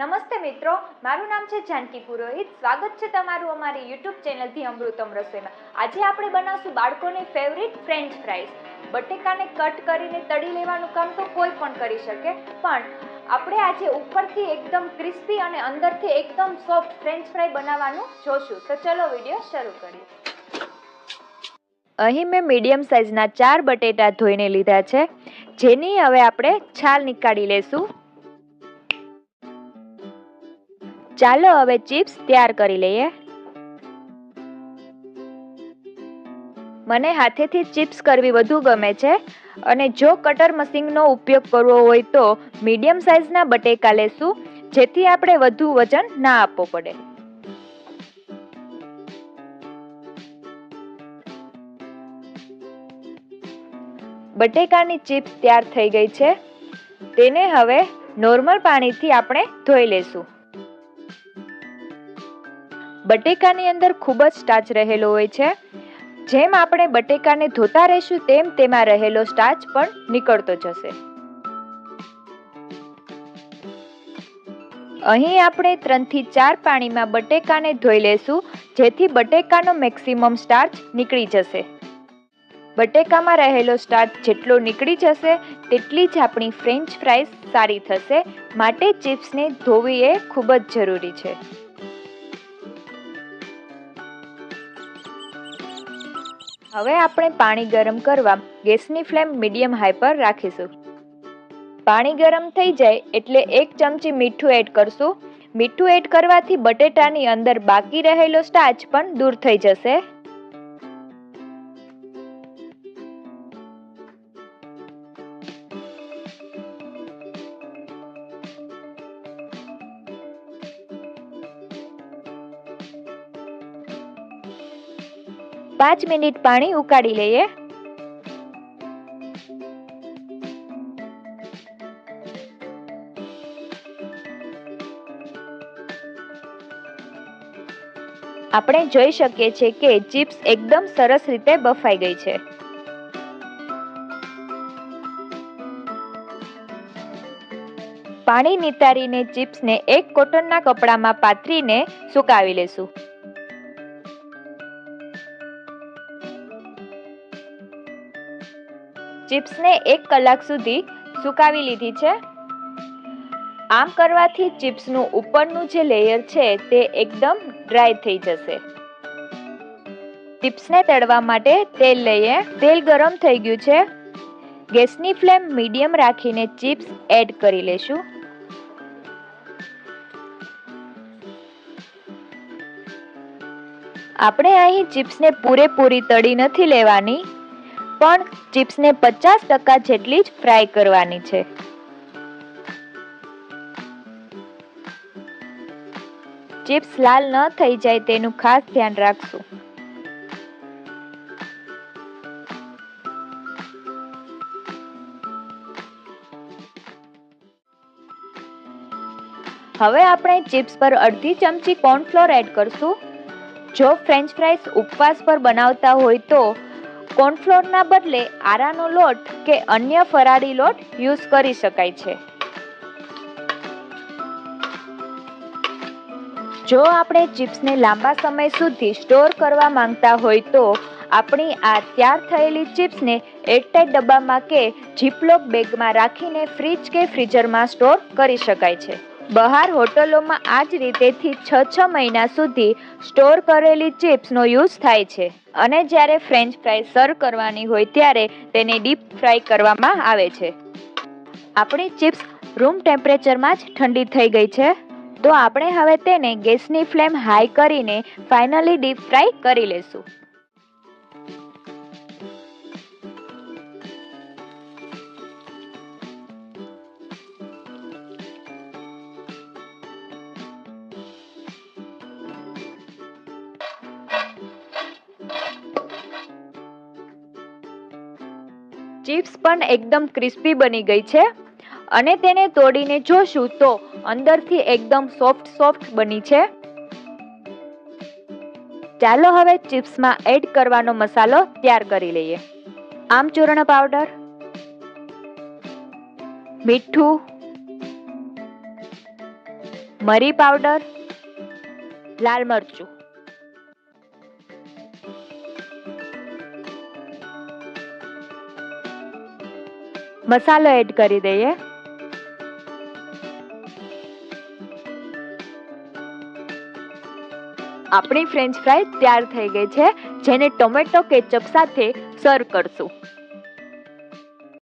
નમસ્તે મિત્રો, મારું નામ છે જાનકી પુરોહિત. સ્વાગત છે તમારું અમારી યુટ્યુબ ચેનલથી અમૃતમ રસોઈમાં. આજે આપણે બનાવશું બાળકોની ફેવરિટ ફ્રેન્ચ ફ્રાઈઝ. બટેકાને કટ કરીને તળી લેવાનું કામ તો કોઈ પણ કરી શકે, પણ આપણે આજે ઉપરથી એકદમ ક્રિસ્પી અને અંદરથી એકદમ સોફ્ટ ફ્રેન્ચ ફ્રાઈ બનાવવાનું જોશું. તો ચલો વિડીયો શરૂ કરીએ. અહીં મેં મીડિયમ સાઇઝના 4 બટેટા ધોઈને લીધા છે, જેની હવે આપણે છાલ નીકાળી લેશું. ચાલો હવે ચિપ્સ તૈયાર કરી લઈએ. મને હાથેથી ચિપ્સ કરવી વધુ ગમે છે, અને જો કટર મશીનનો ઉપયોગ કરવો હોય તો મીડિયમ સાઇઝના બટેકા લેશું, જેથી આપણે વધુ વજન ના આપવો પડે. બટેકાની ચિપ્સ તૈયાર થઈ ગઈ છે. તેને હવે નોર્મલ પાણીથી આપણે ધોઈ લેશું. બટેકાની અંદર ખૂબ જ સ્ટાર્ચ રહેલો હોય છે. જેમ આપણે બટેકાને ધોતા રહીશું તેમ તેમાં રહેલો સ્ટાર્ચ પણ નીકળતો જશે. અહીં આપણે 3 થી 4 પાણીમાં બટેકાને ધોઈ લેશું, જેથી બટેકાનો મેક્સિમમ સ્ટાર્ચ નીકળી જશે. બટેકામાં રહેલો સ્ટાર્ચ જેટલો નીકળી જશે તેટલી જ આપણી ફ્રેન્ચ ફ્રાઈઝ સારી થશે. માટે ચિપ્સને ધોવી એ ખૂબ જ જરૂરી છે. હવે આપણે પાણી ગરમ કરવા ગેસની ફ્લેમ મીડિયમ હાઈ પર રાખીશું. પાણી ગરમ થઈ જાય એટલે 1 ચમચી મીઠું એડ કરશું. મીઠું એડ કરવાથી બટેટાની અંદર બાકી રહેલો સ્ટાર્ચ પણ દૂર થઈ જશે. પાંચ મિનિટ પાણી ઉકાળી લઈએ. આપણે જોઈ શકીએ છીએ કે ચિપ્સ એકદમ સરસ રીતે બફાઈ ગઈ છે. પાણી નિતારીને ચિપ્સને એક કોટનના કપડામાં પાથરીને સુકાવી લેશું. ચિપ્સને 1 કલાક સુધી સુકાવી લીધી છે. આમ કરવાથી ચિપ્સનું ઉપરનું જે લેયર છે તે એકદમ ડ્રાય થઈ જશે. ચિપ્સને તળવા માટે તેલ લઈએ. તેલ ગરમ થઈ ગયું છે. ગેસની ફ્લેમ મીડિયમ રાખીને ચિપ્સ એડ કરી લેશું. આપણે અહીં ચિપ્સને પૂરેપૂરી તળી નથી લેવાની, પણ ચિપ્સને 50% જેટલી જ ફ્રાય કરવાની છે. ચિપ્સ લાલ ન થઈ જાય તેનું ખાસ ધ્યાન રાખશું. હવે આપણે ચિપ્સ પર અડધી ચમચી કોર્નફ્લોર એડ કરશું. જો ફ્રેન્ચ ફ્રાઈઝ ઉપવાસ પર બનાવતા હોય તો કોર્નફ્લોરના બદલે આરાનો લોટ કે અન્ય ફરાળી લોટ યુઝ કરી શકાય છે. જો આપણે ચિપ્સને લાંબા સમય સુધી સ્ટોર કરવા માંગતા હોય તો આપણી આ તૈયાર થયેલી ચિપ્સને એરટાઇટ ડબ્બામાં કે ઝીપલોક બેગમાં રાખીને ફ્રીજ કે ફ્રીઝરમાં સ્ટોર કરી શકાય છે. બહાર હોટલોમાં આ જ રીતેથી 6 મહિના સુધી સ્ટોર કરેલી ચિપ્સનો યુઝ થાય છે, અને જ્યારે ફ્રેન્ચ ફ્રાઈઝ સર્વ કરવાની હોય ત્યારે તેને ડીપ ફ્રાય કરવામાં આવે છે. આપણી ચિપ્સ રૂમ ટેમ્પરેચરમાં જ ઠંડી થઈ ગઈ છે, તો આપણે હવે તેને ગેસની ફ્લેમ હાઈ કરીને ફાઇનલી ડીપ ફ્રાય કરી લેશું. ચિપ્સ પણ એકદમ ક્રિસ્પી બની ગઈ છે, અને તેને તોડીને જોશું તો અંદરથી એકદમ સોફ્ટ બની છે. ચાલો હવે ચિપ્સમાં એડ કરવાનો મસાલો તૈયાર કરી લઈએ. આમચૂર્ણ પાવડર, મીઠું, મરી પાવડર, લાલ મરચું. મસાલો એડ કરી દઈએ. આપણી ફ્રેન્ચ ફ્રાય તૈયાર થઈ ગઈ છે, જેને ટોમેટો કેચઅપ સાથે સર્વ કરશું.